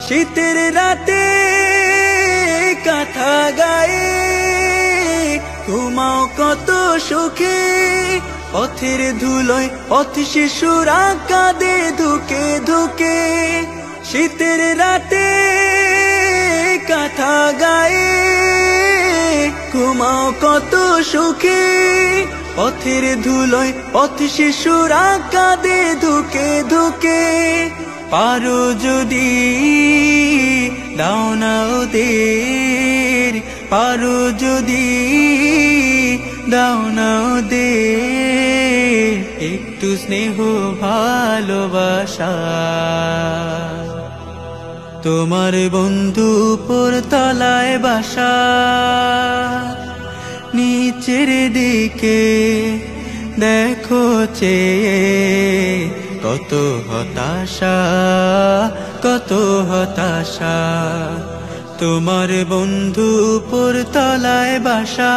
শীতের রাতে কাঁথা গায়ে ঘুমাও কত সুখে, পথের ধুলোয় পথ শিশুরা কাঁদে ধুকে ধুকে। শীতের রাতে কাঁথা গায়ে ঘুমাও কত সুখে, পথের ধুলোয় পথ শিশুরা কাঁদে ধুকে ধুকে। পারো যদি দাও না ওদের, পারো যদি দাও না ওদের একটু স্নেহ ভালোবাসা। তোমার বন্ধু উপর তলায় বাসা, নিচের দিকে দেখো চেয়ে কত হতাশা, কত হতাশা। তোমার বন্ধু উপর তলায় বাসা।